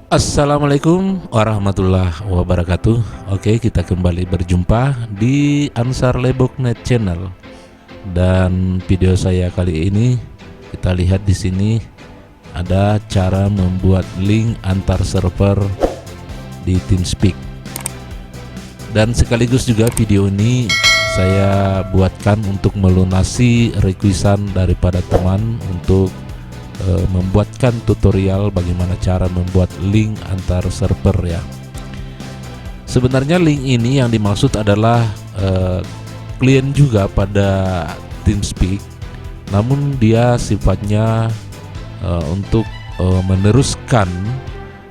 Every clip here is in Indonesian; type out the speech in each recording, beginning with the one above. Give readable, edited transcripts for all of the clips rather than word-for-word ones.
Assalamualaikum warahmatullahi wabarakatuh. Oke, kita kembali berjumpa di Ansar Leboknet Channel. Dan video saya kali ini kita lihat di sini ada cara membuat link antar server di TeamSpeak. Dan sekaligus juga video ini saya buatkan untuk melunasi requestan daripada teman untuk membuatkan tutorial bagaimana cara membuat link antar server ya. Sebenarnya link ini yang dimaksud adalah klien juga pada TeamSpeak, namun dia sifatnya untuk meneruskan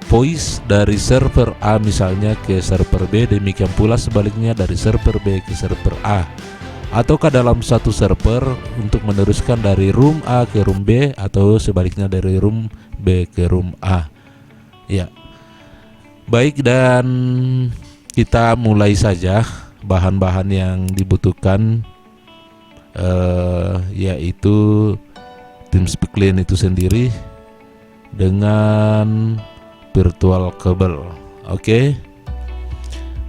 voice dari server A misalnya ke server B, demikian pula sebaliknya dari server B ke server A, ataukah dalam satu server untuk meneruskan dari room A ke room B atau sebaliknya dari room B ke room A. Ya. Baik, dan kita mulai saja. Bahan-bahan yang dibutuhkan yaitu TeamSpeak Client itu sendiri dengan virtual cable. Oke.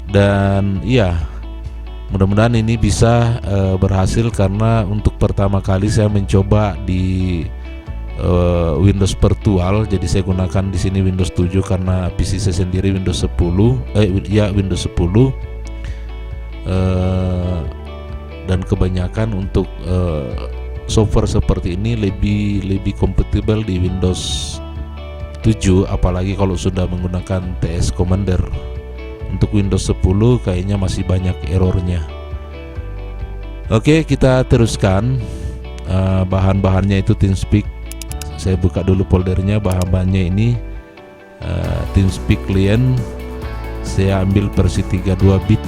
Dan iya, mudah-mudahan ini bisa berhasil karena untuk pertama kali saya mencoba di Windows virtual. Jadi saya gunakan di sini Windows 7 karena PC saya sendiri Windows 10. Windows 10. Dan kebanyakan untuk software seperti ini lebih kompatibel di Windows 7, apalagi kalau sudah menggunakan TS Commander. Untuk Windows 10 kayaknya masih banyak errornya. Oke, kita teruskan. Bahan-bahannya itu TeamSpeak. Saya buka dulu foldernya. Bahan-bahannya ini TeamSpeak Client. Saya ambil versi 32 bit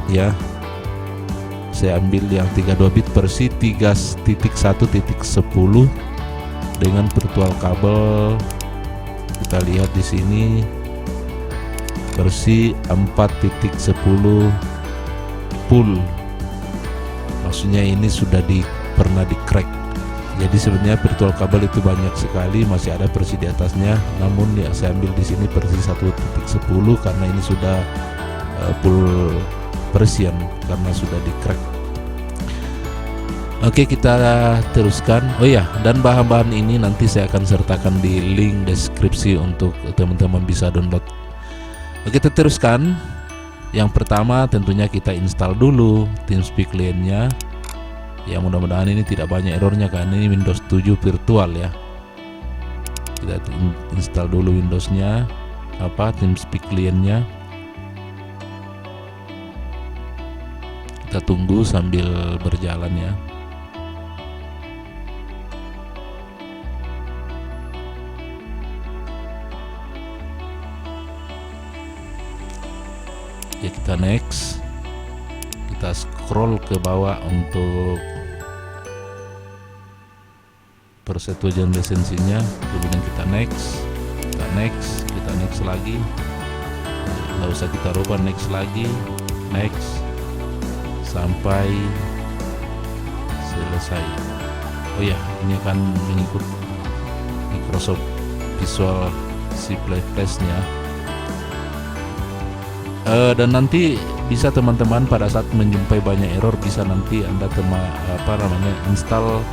ya. Saya ambil yang 32 bit versi 3.1.10 dengan virtual kabel. Kita lihat di sini versi 4.10 full. Maksudnya ini sudah pernah di crack. Jadi sebenarnya virtual kabel itu banyak sekali, masih ada versi di atasnya. Namun ya saya ambil di sini versi 1.10 karena ini sudah full version karena sudah di crack. Oke, kita teruskan. Oh ya, dan bahan-bahan ini nanti saya akan sertakan di link deskripsi untuk teman-teman bisa download. Oke, kita teruskan. Yang pertama tentunya kita install dulu TeamSpeak Client-nya. Ya, mudah-mudahan ini tidak banyak errornya karena ini Windows 7 virtual ya. Kita install dulu Windows-nya, TeamSpeak Client-nya. Kita tunggu sambil berjalan ya. Ya, kita next, kita scroll ke bawah untuk persetujuan lisensinya, kemudian kita next, kita next lagi, nggak usah kita rubah, next lagi, next sampai selesai. Oh ya, ini akan mengikut Microsoft Visual C++ nya. Dan nanti bisa teman-teman pada saat menjumpai banyak error bisa nanti Anda install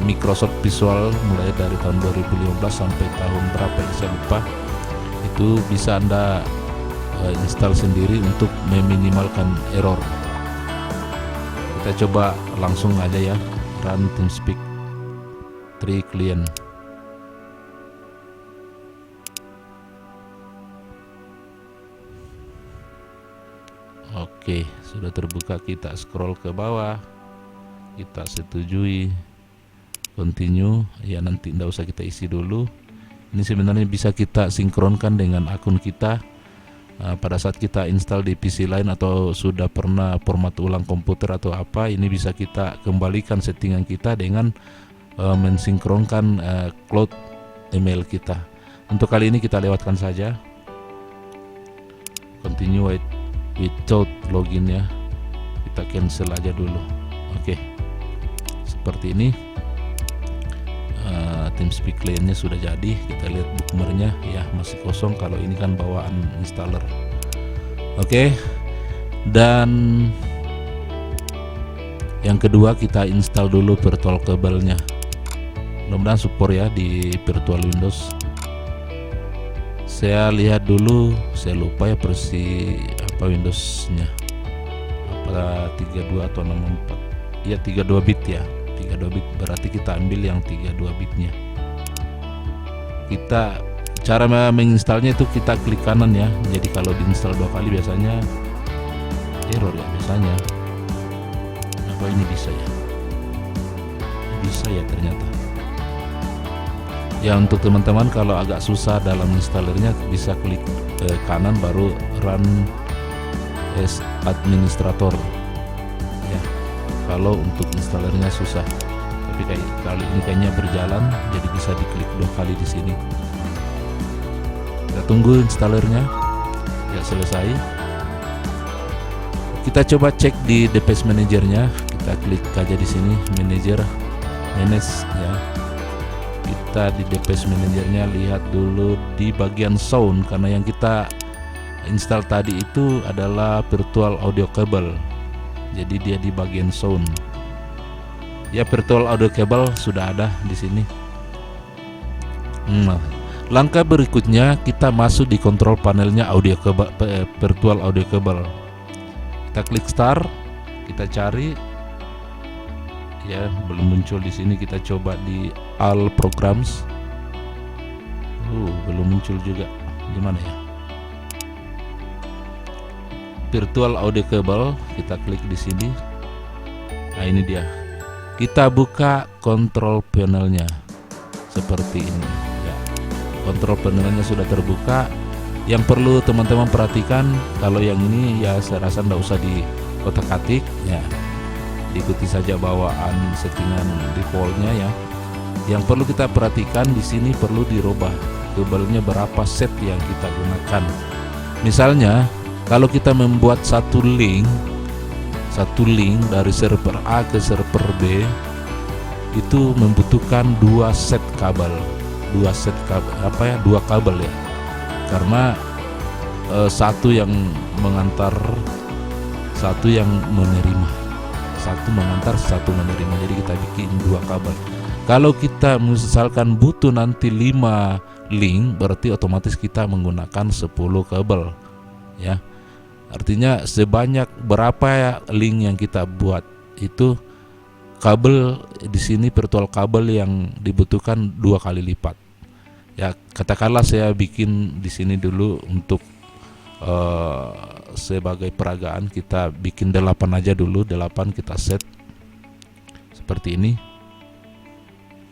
Microsoft Visual mulai dari tahun 2015 sampai tahun berapa ya, saya lupa. Itu bisa Anda install sendiri untuk meminimalkan error. Kita coba langsung aja ya, run TeamSpeak 3 Client. Oke, sudah terbuka. Kita scroll ke bawah, kita setujui, continue. Ya, nanti tidak usah kita isi dulu. Ini sebenarnya bisa kita sinkronkan dengan akun kita pada saat kita install di PC lain atau sudah pernah format ulang komputer atau apa. Ini bisa kita kembalikan settingan kita dengan mensinkronkan cloud email kita. Untuk kali ini kita lewatkan saja, continue without login ya, kita cancel aja dulu. Oke, seperti ini. TeamSpeak clientnya sudah jadi. Kita lihat bookmarknya ya masih kosong, kalau ini kan bawaan installer. Oke, dan yang kedua kita install dulu virtual kabelnya. Mudah-mudahan support ya di virtual Windows. Saya lihat dulu, saya lupa ya versi apa Windowsnya, apa 32 atau 64 ya, 32 bit ya, 32 bit, berarti kita ambil yang 32 bitnya. Kita cara menginstalnya itu kita klik kanan ya, jadi kalau diinstal 2 kali biasanya error ya biasanya. Apa ini bisa ya, bisa ya ternyata ya. Untuk teman-teman kalau agak susah dalam installernya bisa klik kanan baru run as administrator ya, kalau untuk installernya susah. Tapi kali ini kayaknya berjalan, jadi bisa diklik 2 kali di sini. Kita tunggu installernya ya selesai. Kita coba cek di device manajernya, kita klik aja di sini manager, manage ya. Kita di device manajernya lihat dulu di bagian sound, karena yang kita install tadi itu adalah virtual audio cable, jadi dia di bagian sound ya. Virtual audio cable sudah ada di sini. Langkah berikutnya kita masuk di control panelnya audio cable, virtual audio cable. Kita klik start, kita cari ya, belum muncul di sini. Kita coba di all programs, belum muncul juga. Gimana ya, virtual audio cable, kita klik di sini. Nah ini dia, kita buka control panelnya seperti ini ya. Control panelnya sudah terbuka. Yang perlu teman-teman perhatikan, kalau yang ini ya saya rasa tidak usah di kotak-katik ya, diikuti saja bawaan settingan defaultnya ya. Yang perlu kita perhatikan di sini perlu dirubah kabelnya berapa set yang kita gunakan. Misalnya kalau kita membuat satu link dari server A ke server B, itu membutuhkan 2 set kabel, 2 kabel ya, karena satu yang mengantar, satu yang menerima, satu mengantar, satu menerima. Jadi kita bikin 2 kabel. Kalau kita misalkan butuh nanti 5 link, berarti otomatis kita menggunakan 10 kabel ya. Artinya sebanyak berapa link yang kita buat itu kabel di sini, virtual kabel yang dibutuhkan 2 kali lipat. Ya, katakanlah saya bikin di sini dulu untuk sebagai peragaan, kita bikin 8 aja dulu, 8 kita set seperti ini.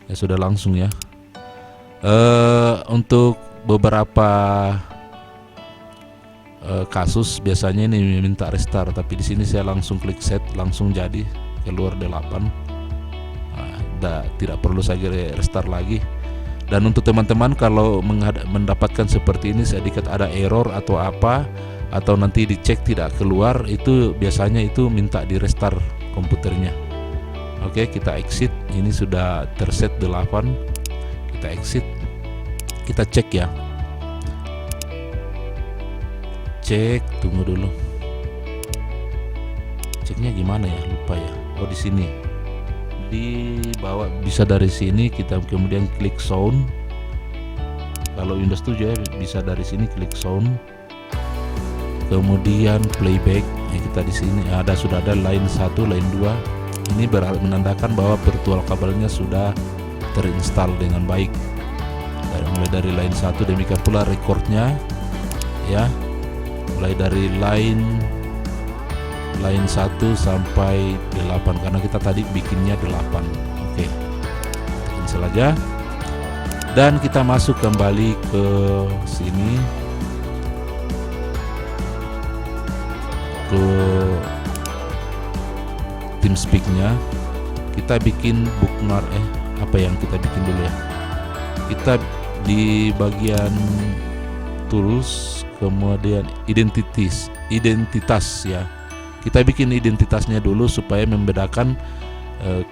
Ya sudah langsung ya. Untuk beberapa kasus biasanya ini minta restart, tapi di sini saya langsung klik set, langsung jadi keluar 8. Tidak perlu saya restart lagi. Dan untuk teman-teman kalau mendapatkan seperti ini, sedikit ada error atau apa, atau nanti dicek tidak keluar, itu biasanya itu minta di restart komputernya. Oke, kita exit. Ini sudah terset 8. Kita exit. Kita cek ya. Cek, tunggu dulu. Ceknya gimana ya? Lupa ya. Oh di sini. Di bawah bisa dari sini, kita kemudian klik sound. Kalau Windows 7 ya bisa dari sini klik sound. Kemudian playback. Kita di sini sudah ada line 1, line 2. Ini menandakan bahwa virtual kabelnya sudah terinstall dengan baik. Mulai dari line 1, demikian pula recordnya ya. Mulai dari line 1 sampai 8, karena kita tadi bikinnya 8. Oke, cancel aja. Dan kita masuk kembali ke sini, ke TeamSpeak-nya. Kita bikin bookmark, apa yang kita bikin dulu ya. Kita di bagian tools, kemudian identitas ya. Kita bikin identitasnya dulu supaya membedakan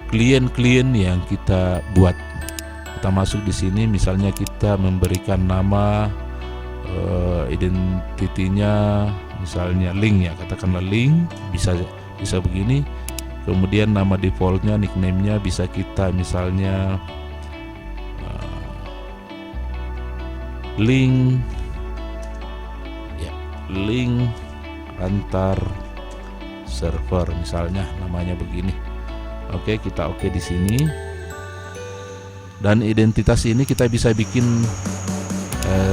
klien-klien yang kita buat. Kita masuk di sini, misalnya kita memberikan nama identitinya misalnya link ya, katakanlah link, bisa begini. Kemudian nama defaultnya, nickname-nya bisa kita misalnya link ya, link antar server misalnya namanya begini. Oke, kita oke di sini. Dan identitas ini kita bisa bikin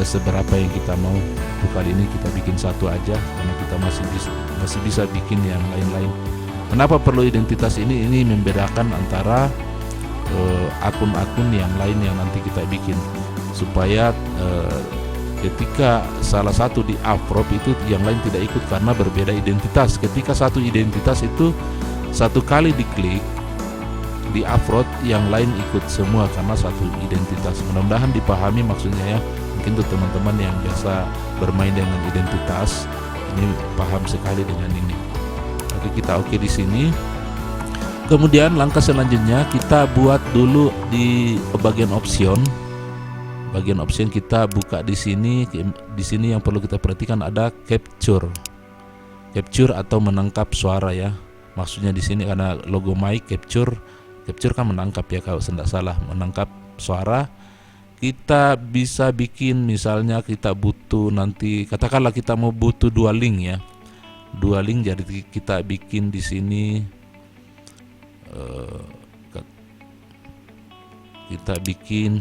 seberapa yang kita mau. Untuk kali ini kita bikin satu aja karena kita masih bisa bikin yang lain-lain. Kenapa perlu identitas ini? Ini membedakan antara akun-akun yang lain yang nanti kita bikin, supaya ketika salah satu di approve itu yang lain tidak ikut karena berbeda identitas. Ketika satu identitas itu satu kali diklik di upload, yang lain ikut semua karena satu identitas. Mudah-mudahan dipahami maksudnya ya. Mungkin untuk teman-teman yang biasa bermain dengan identitas ini paham sekali dengan ini. Oke, kita oke di sini. Kemudian langkah selanjutnya kita buat dulu di bagian option. Bagian option kita buka di sini. Di sini yang perlu kita perhatikan ada capture atau menangkap suara ya. Maksudnya di sini karena logo mic capture kan menangkap ya, kalau tidak salah, menangkap suara. Kita bisa bikin misalnya kita butuh nanti, katakanlah kita mau butuh dua link ya, jadi kita bikin di sini kita bikin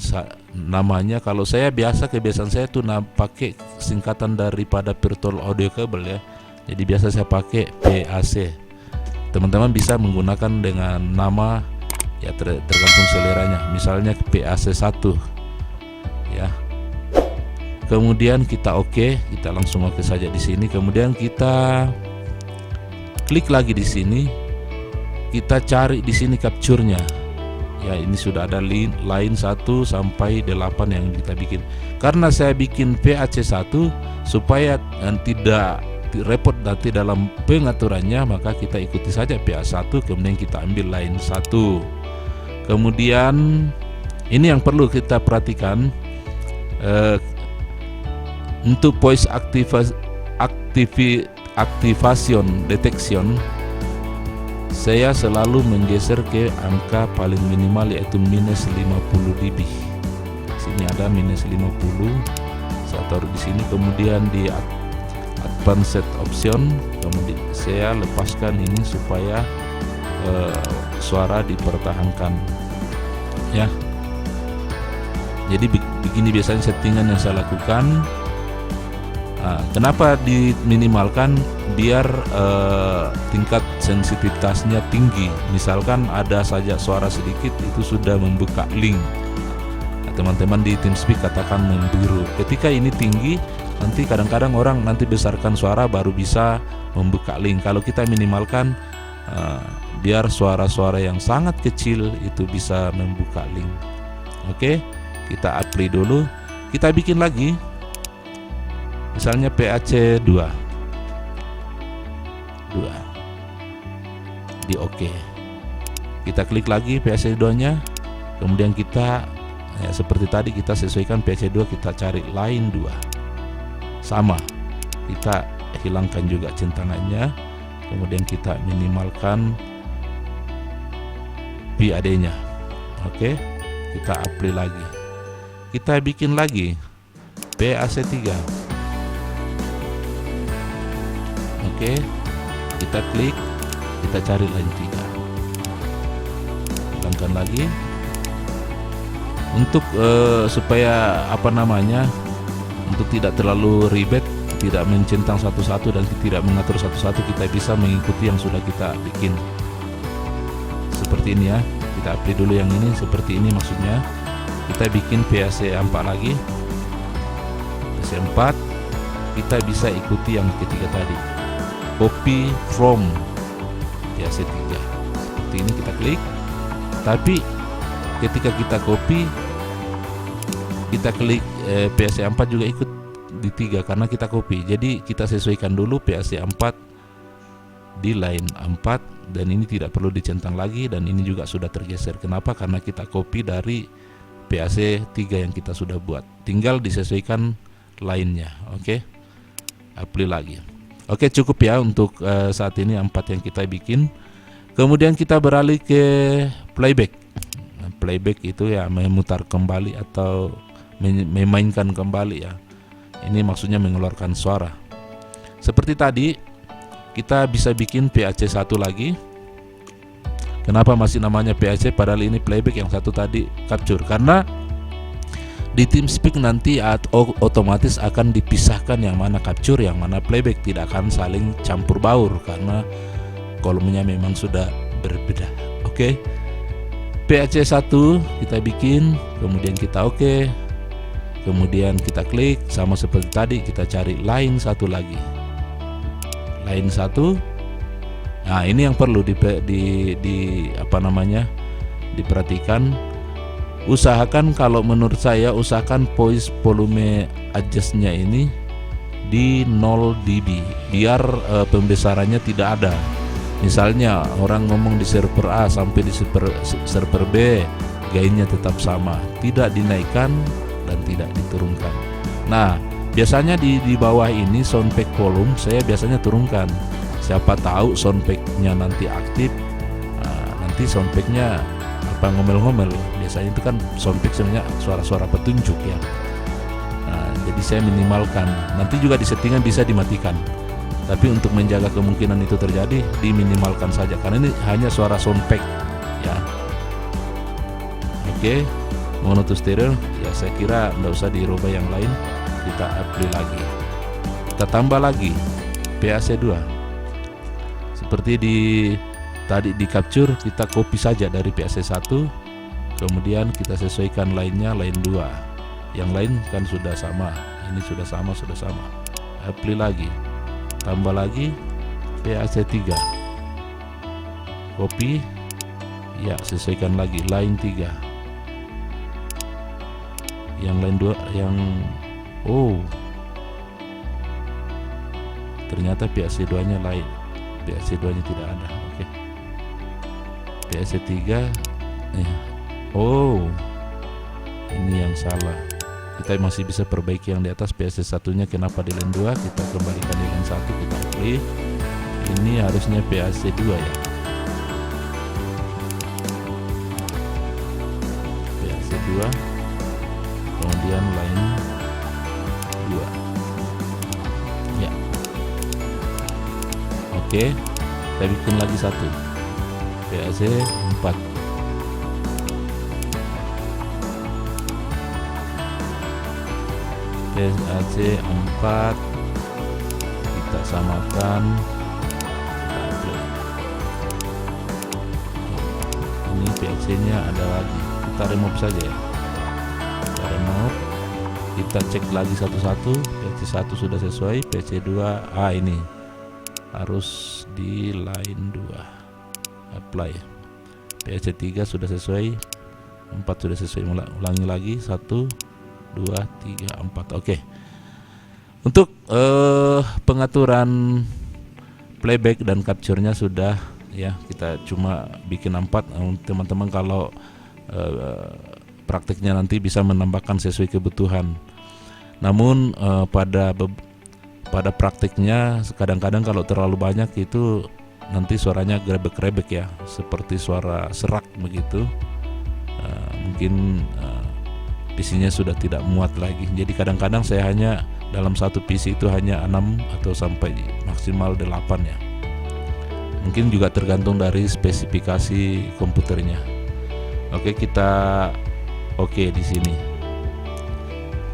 namanya. Kalau saya kebiasaan saya tuh pakai singkatan daripada virtual audio cable ya, jadi biasa saya pakai PAC. Teman-teman bisa menggunakan dengan nama ya, tergantung seleranya, misalnya PAC 1 ya. Kemudian kita oke, kita langsung oke saja di sini. Kemudian kita klik lagi di sini, kita cari di sini capture-nya ya. Ini sudah ada line 1 sampai 8 yang kita bikin. Karena saya bikin PAC 1 supaya tidak repot nanti dalam pengaturannya, maka kita ikuti saja PA1, kemudian kita ambil line 1. Kemudian ini yang perlu kita perhatikan, untuk voice activation detection saya selalu menggeser ke angka paling minimal, yaitu minus 50 dB. Sini ada minus 50, saya taruh di sini. Kemudian di advanced option, kemudian saya lepaskan ini supaya suara dipertahankan ya. Jadi begini biasanya settingan yang saya lakukan. Kenapa diminimalkan? Biar tingkat sensitivitasnya tinggi. Misalkan ada saja suara sedikit itu sudah membuka link. Teman-teman di TeamSpeak katakan membiru. Ketika ini tinggi, nanti kadang-kadang orang nanti besarkan suara baru bisa membuka link. Kalau kita minimalkan, biar suara-suara yang sangat kecil itu bisa membuka link. Oke, kita apply dulu. Kita bikin lagi, misalnya PAC 2 di oke. Kita klik lagi PAC 2 nya, kemudian kita ya, seperti tadi kita sesuaikan PAC 2, kita cari line 2 sama, kita hilangkan juga centangannya, kemudian kita minimalkan PAD nya. Oke, kita apply lagi, kita bikin lagi PAC 3. Oke, kita klik, kita cari line 3, hilangkan lagi. Untuk supaya untuk tidak terlalu ribet, tidak mencentang satu-satu dan tidak mengatur satu-satu, kita bisa mengikuti yang sudah kita bikin seperti ini ya. Kita apply dulu yang ini, seperti ini maksudnya. Kita bikin PAC 4 lagi, PAC 4. Kita bisa ikuti yang ketiga tadi, copy from PAC 3. Seperti ini kita klik. Tapi ketika kita copy, kita klik PAC 4 juga ikut di 3 karena kita copy. Jadi kita sesuaikan dulu PAC 4 di line 4, dan ini tidak perlu dicentang lagi, dan ini juga sudah tergeser. Kenapa? Karena kita copy dari PAC 3 yang kita sudah buat. Tinggal disesuaikan lainnya. Oke. Apply lagi. Oke, cukup ya untuk saat ini 4 yang kita bikin. Kemudian kita beralih ke playback. Playback itu ya memutar kembali atau memainkan kembali ya. Ini maksudnya mengeluarkan suara. Seperti tadi, kita bisa bikin PAC 1 lagi. Kenapa masih namanya PAC padahal ini playback, yang satu tadi capture? Karena di TeamSpeak nanti otomatis akan dipisahkan yang mana capture, yang mana playback, tidak akan saling campur baur karena kolomnya memang sudah berbeda. Oke. PAC 1 kita bikin, kemudian kita oke. Kemudian kita klik, sama seperti tadi kita cari line 1 lagi. Line 1. Nah, ini yang perlu diperhatikan. Usahakan, kalau menurut saya, usahakan voice volume adjustnya ini di 0 dB biar pembesarannya tidak ada. Misalnya orang ngomong di server A sampai di server B, gainnya tetap sama, tidak dinaikkan dan tidak diturunkan. Nah, biasanya di bawah ini soundpack volume saya biasanya turunkan. Siapa tahu soundpacknya nanti aktif, nanti soundpacknya ngomel-ngomel. Biasanya itu kan soundpack sebenarnya suara-suara petunjuk ya. Jadi saya minimalkan. Nanti juga di settingan bisa dimatikan. Tapi untuk menjaga kemungkinan itu terjadi, diminimalkan saja karena ini hanya suara soundpack ya. Oke, mono to stereo ya, saya kira nggak usah dirubah yang lain. Kita apply lagi. Kita tambah lagi PAC 2. Seperti tadi di capture, kita copy saja dari PAC 1, kemudian kita sesuaikan lainnya, line 2. Yang lain kan sudah sama, ini sudah sama. Apply lagi, tambah lagi PAC 3, copy, ya sesuaikan lagi line 3. Yang line 2, ternyata PAC 2 nya lain. PAC 2 nya tidak ada. Oke. PAC 3 ini yang salah. Kita masih bisa perbaiki yang di atas. PAC 1 nya kenapa di line 2, kita kembalikan di line 1, kita pilih. Ini harusnya PAC 2 ya. PAC 2, kemudian line 2 ya. Oke, kita bikin lagi 1 PAC 4. PAC 4 kita samakan. Ini PAC nya ada lagi, kita remove saja ya. Kita remove, kita cek lagi satu-satu. PAC 1 sudah sesuai, PAC 2 ini harus di line 2. Apply. PAC 3 sudah sesuai, 4 sudah sesuai. Ulangi lagi 1 2 3 4. Oke. Untuk pengaturan playback dan capture-nya sudah ya, kita cuma bikin 4. Teman-teman kalau praktiknya nanti bisa menambahkan sesuai kebutuhan. Namun pada praktiknya kadang-kadang kalau terlalu banyak itu nanti suaranya grebek-grebek ya, seperti suara serak begitu. Mungkin PC-nya sudah tidak muat lagi. Jadi kadang-kadang saya hanya dalam satu PC itu hanya 6 atau sampai maksimal 8 ya. Mungkin juga tergantung dari spesifikasi komputernya. Oke, kita oke di sini.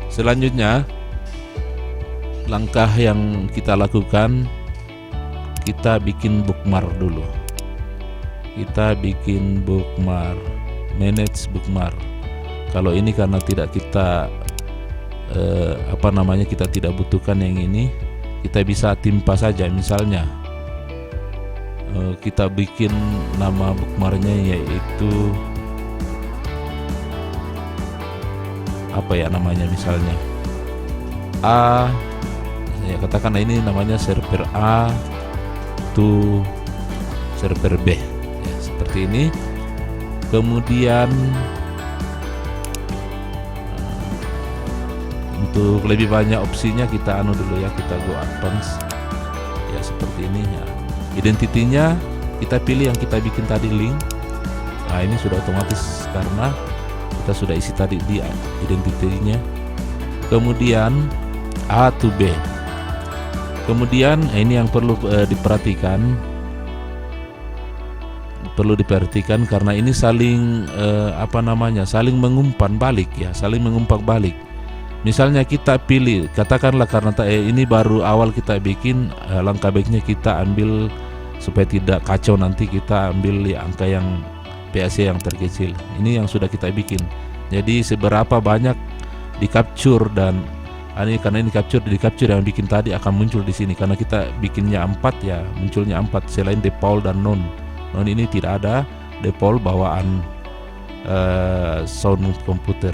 Selanjutnya, langkah yang kita lakukan, kita bikin bookmark dulu. Kita bikin bookmark, manage bookmark. Kalau ini karena tidak kita kita tidak butuhkan yang ini, kita bisa timpa saja. Misalnya kita bikin nama bookmarknya yaitu apa ya namanya, misalnya A, ya katakan ini namanya server A to server B ya, seperti ini. Kemudian untuk lebih banyak opsinya kita anu dulu ya, kita go advance ya, seperti ini ya. Identitinya kita pilih yang kita bikin tadi, link. Nah ini sudah otomatis karena kita sudah isi tadi di identitinya. Kemudian A to B. Kemudian ini yang perlu diperhatikan karena ini saling saling mengumpan balik ya, saling mengumpat balik. Misalnya kita pilih, katakanlah karena ini baru awal kita bikin, langkah baiknya kita ambil supaya tidak kacau, nanti kita ambil ya angka yang PAC yang terkecil. Ini yang sudah kita bikin. Jadi seberapa banyak di capture, dan karena ini di capture yang bikin tadi akan muncul di sini, karena kita bikinnya 4 ya, munculnya 4 selain default dan non ini tidak ada default bawaan sound komputer.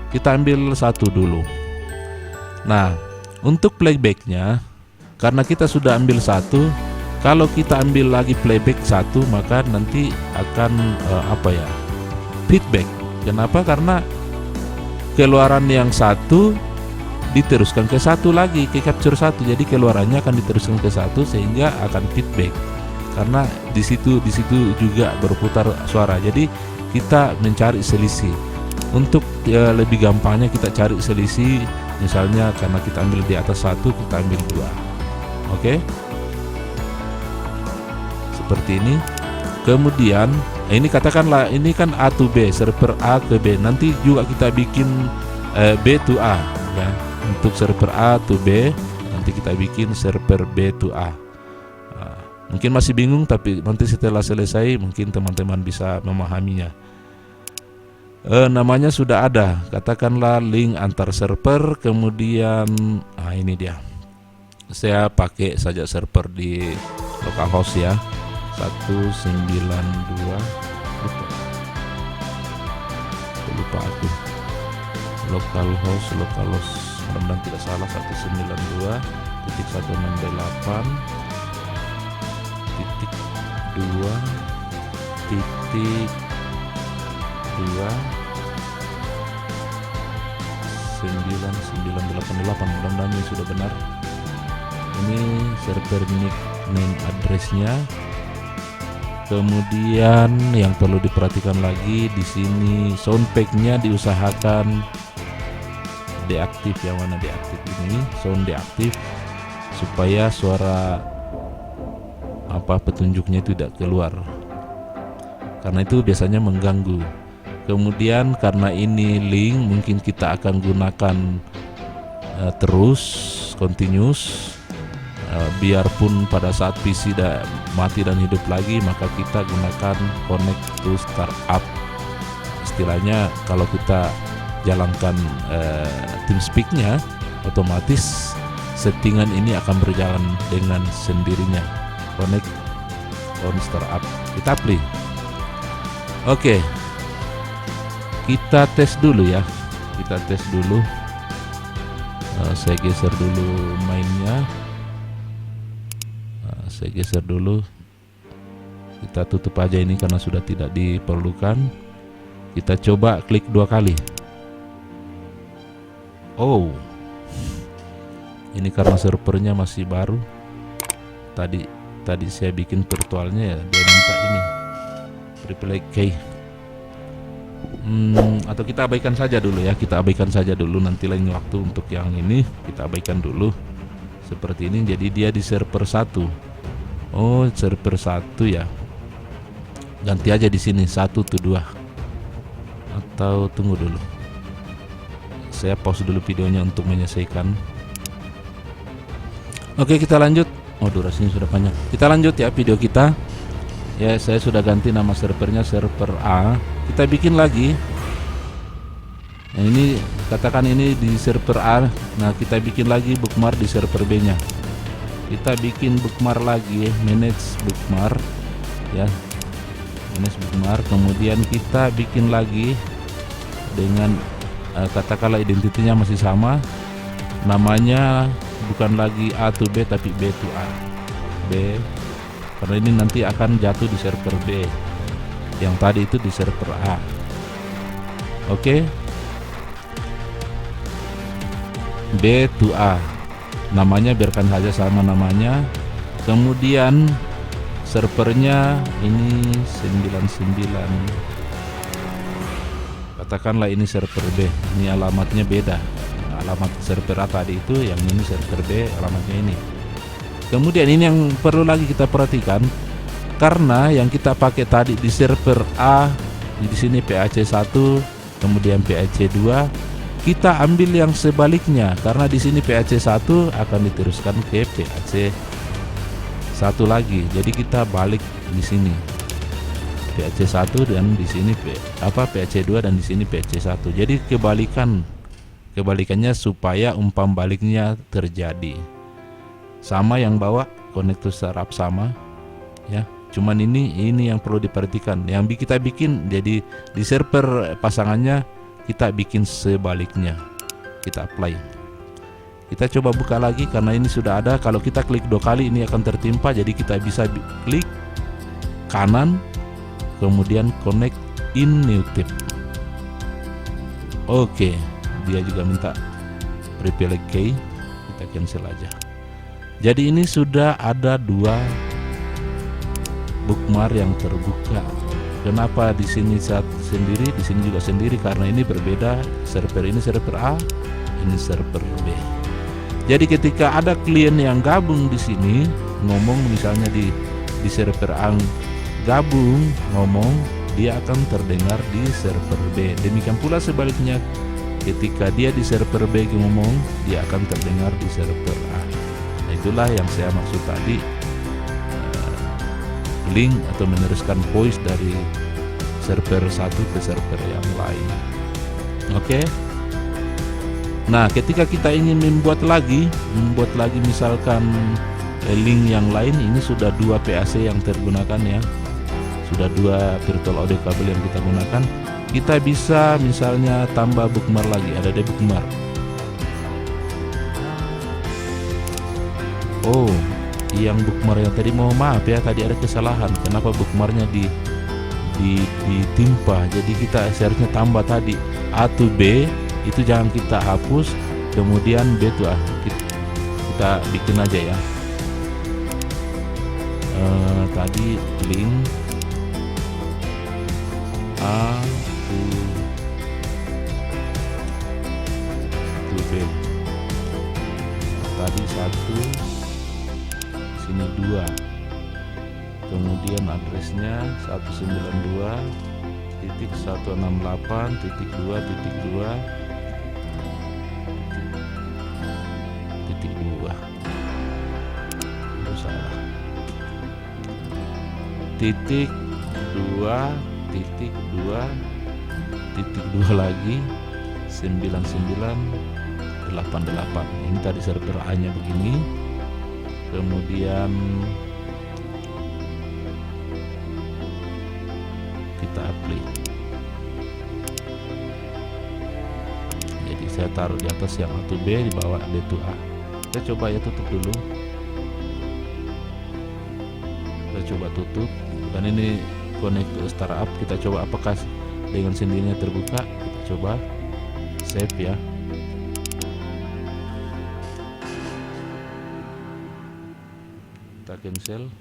Kita ambil 1 dulu. Nah untuk playbacknya, karena kita sudah ambil 1, kalau kita ambil lagi playback 1 maka nanti akan feedback. Kenapa? Karena keluaran yang 1 diteruskan ke 1 lagi, ke capture 1, jadi keluarannya akan diteruskan ke 1 sehingga akan feedback. Karena di situ juga berputar suara. Jadi kita mencari selisih. Untuk lebih gampangnya kita cari selisih, misalnya karena kita ambil di atas 1, kita ambil 2. Oke? Seperti ini. Kemudian ini katakanlah ini kan A to B, server A ke B. Nanti juga kita bikin B to A ya. Untuk server A to B, nanti kita bikin server B to A. Mungkin masih bingung, tapi nanti setelah selesai mungkin teman-teman bisa memahaminya. Namanya sudah ada, katakanlah link antar server. Kemudian ini dia, saya pakai saja server di localhost ya, 192 lupa aku, localhost mudah-mudahan tidak salah, 192.2.2.9988, mudah-mudahan ini sudah benar. Ini server nickname addressnya. Kemudian yang perlu diperhatikan lagi di sini, soundpack-nya diusahakan deaktif. Yang mana deaktif ini? Sound deaktif, supaya suara petunjuknya itu tidak keluar, karena itu biasanya mengganggu. Kemudian karena ini link, mungkin kita akan gunakan terus continuous, biarpun pada saat PC mati dan hidup lagi, maka kita gunakan connect to startup. Istilahnya kalau kita jalankan TeamSpeak-nya, otomatis settingan ini akan berjalan dengan sendirinya. Connect on startup, kita play. Oke, kita tes dulu ya, saya geser dulu mainnya, kita tutup aja ini karena sudah tidak diperlukan. Kita coba klik 2 kali. Oh, ini karena servernya masih baru, tadi saya bikin virtualnya ya, dia minta ini replay key. Atau kita abaikan saja dulu ya, nanti lain waktu untuk yang ini kita abaikan dulu seperti ini. Jadi dia di server 1. Oh, server 1 ya, ganti aja di sini 1 to 2, atau tunggu dulu, saya pause dulu videonya untuk menyelesaikan. Oke, kita lanjut. Oh, durasinya sudah panjang. Kita lanjut ya video kita. Ya, saya sudah ganti nama servernya server A. Kita bikin lagi. Nah, ini katakan ini di server A. Nah, kita bikin lagi bookmark di server B-nya. Kita bikin bookmark lagi, manage bookmark ya. Manage bookmark. Kemudian kita bikin lagi dengan katakanlah identitinya masih sama. Namanya bukan lagi A to B tapi B to A. B, karena ini nanti akan jatuh di server B. Yang tadi itu di server A. Oke. B to A. Namanya biarkan saja sama namanya. Kemudian servernya ini 99. Katakanlah ini server B. Ini alamatnya beda. Alamat server A tadi itu, yang ini server B, alamatnya ini. Kemudian ini yang perlu lagi kita perhatikan, karena yang kita pakai tadi di server A, di sini PAC1, kemudian PAC2, kita ambil yang sebaliknya, karena di sini PAC1 akan diteruskan ke PAC1 lagi. Jadi kita balik di sini PAC1 dan di sini PAC2 dan di sini PAC1. Jadi kebalikannya supaya umpan baliknya terjadi. Sama yang bawa konektor startup sama ya. Cuman ini yang perlu diperhatikan. Yang kita bikin jadi di server pasangannya kita bikin sebaliknya. Kita apply. Kita coba buka lagi karena ini sudah ada. Kalau kita klik 2 kali ini akan tertimpa. Jadi kita bisa klik kanan, kemudian connect in new tip. Oke, dia juga minta prepare key. Kita cancel aja. Jadi ini sudah ada 2 bookmark yang terbuka. Kenapa di sini sendiri, di sini juga sendiri? Karena ini berbeda. Server ini server A, ini server B. Jadi ketika ada klien yang gabung di sini, ngomong misalnya di server A gabung ngomong, dia akan terdengar di server B. Demikian pula sebaliknya, ketika dia di server B ngomong, dia akan terdengar di server A. Nah, itulah yang saya maksud tadi, link atau meneruskan voice dari server satu ke server yang lain. Oke. Nah, ketika kita ingin membuat lagi misalkan link yang lain, ini sudah 2 PAC yang tergunakan ya. Sudah 2 virtual audio kabel yang kita gunakan. Kita bisa misalnya tambah bookmark lagi, ada bookmark. Oh, yang bookmark yang tadi, mohon maaf ya, tadi ada kesalahan. Kenapa bookmarknya ditimpa? Jadi kita seharusnya tambah tadi A to B, itu jangan kita hapus, kemudian B to A kita bikin aja ya. Tadi link A to B, tadi 1, sini 2, kemudian addressnya 192.168.2.2. Salah. Titik 2.2 lagi 9988. Ini tadi server A nya begini. Kemudian kita apply. Jadi saya taruh di atas yang A to B, di bawah B to A. Kita coba ya, tutup dulu. Kita coba tutup. Dan ini connect ke startup. Kita coba apakah dengan sendirinya terbuka. Kita coba save ya. Kita cancel.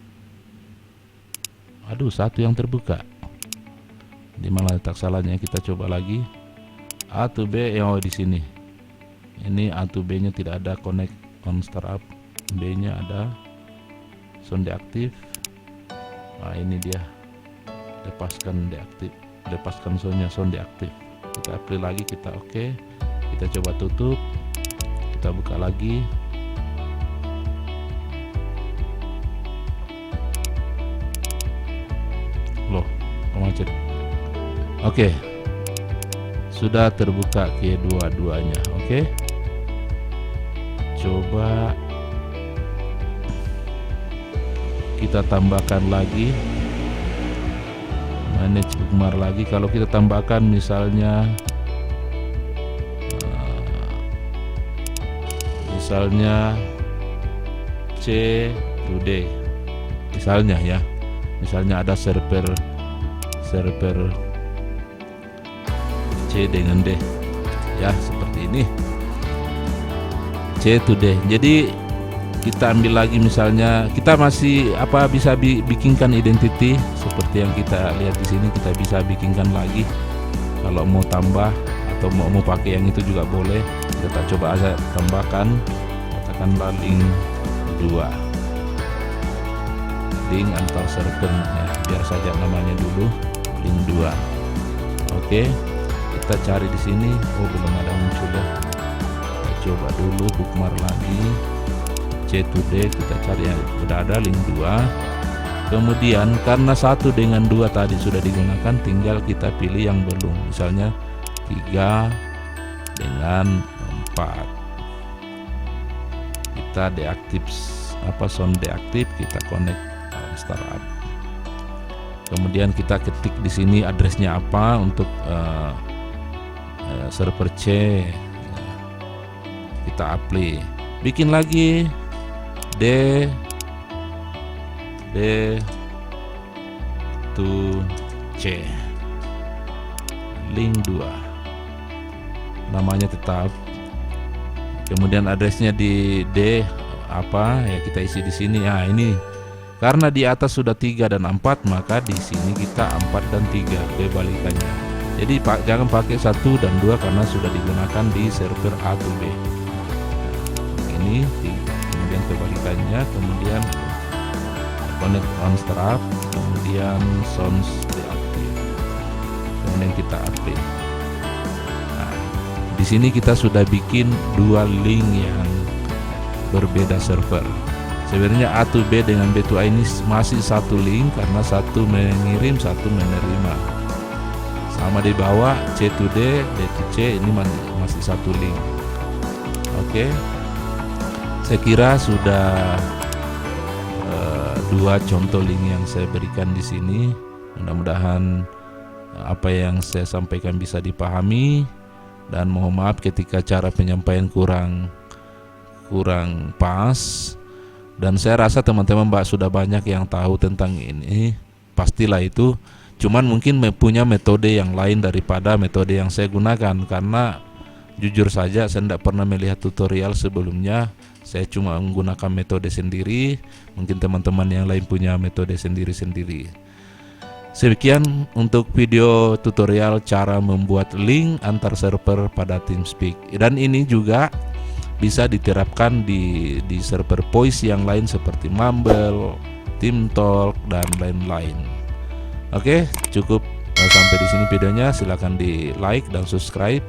Aduh, 1 yang terbuka. Di mana letak salahnya? Kita coba lagi. A to B, oh di sini. Ini A to B nya tidak ada connect on startup. B nya ada sound deaktif. Nah, ini dia. Lepaskan soundnya, sound deaktif. Kita apply lagi, kita oke. Kita coba tutup. Kita buka lagi. Loh, macet. Oke. Sudah terbuka kedua-duanya. Oke. Coba kita tambahkan lagi, manage bookmark lagi. Kalau kita tambahkan misalnya C to D misalnya ya, misalnya ada server C dengan D ya, seperti ini. C to D. Jadi kita ambil lagi, misalnya kita masih bisa bikinkan identity seperti yang kita lihat di sini. Kita bisa bikinkan lagi kalau mau tambah atau mau pakai yang itu juga boleh. Kita coba aja tambahkan, katakanlah link 2, link antar server ya, biar saja namanya dulu link 2. Oke, kita cari di sini. Oh, belum ada muncul ya. Kita coba dulu bookmark lagi. C to D, kita cari yang sudah ada link 2. Kemudian karena 1 dengan 2 tadi sudah digunakan, tinggal kita pilih yang belum, misalnya 3 dengan 4. Kita deaktif sound deaktif, kita connect startup. Kemudian kita ketik di sini addressnya apa untuk server C. Kita apply, bikin lagi D to C, link 2, namanya tetap. Kemudian addressnya di D ya kita isi di sini. Ini karena di atas sudah 3 dan 4, maka di sini kita 4 dan 3 kebalikannya. Jadi jangan pakai 1 dan 2 karena sudah digunakan di server A to B. Ini kemudian kebalikannya, kemudian connect on strap, kemudian sounds deactive, kemudian kita update. Di sini kita sudah bikin 2 link yang berbeda server. Sebenarnya A to B dengan B to A ini masih satu link karena satu mengirim, satu menerima. Sama di bawah C to D, D to C, ini masih satu link. Oke, saya kira sudah 2 contoh link yang saya berikan di sini. Mudah-mudahan apa yang saya sampaikan bisa dipahami, dan mohon maaf ketika cara penyampaian kurang pas. Dan saya rasa teman-teman sudah banyak yang tahu tentang ini, pastilah itu. Cuman mungkin punya metode yang lain daripada metode yang saya gunakan, karena jujur saja saya tidak pernah melihat tutorial sebelumnya. Saya cuma menggunakan metode sendiri. Mungkin teman-teman yang lain punya metode sendiri-sendiri. Sekian untuk video tutorial cara membuat link antar server pada TeamSpeak. Dan ini juga bisa diterapkan di server voice yang lain seperti Mumble, TeamTalk, dan lain-lain. Oke, cukup sampai di sini videonya. Silahkan di like dan subscribe.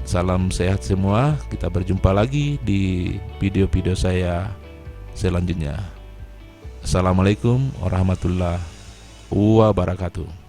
Salam sehat semua. Kita berjumpa lagi di video-video saya selanjutnya. Assalamualaikum warahmatullahi wabarakatuh.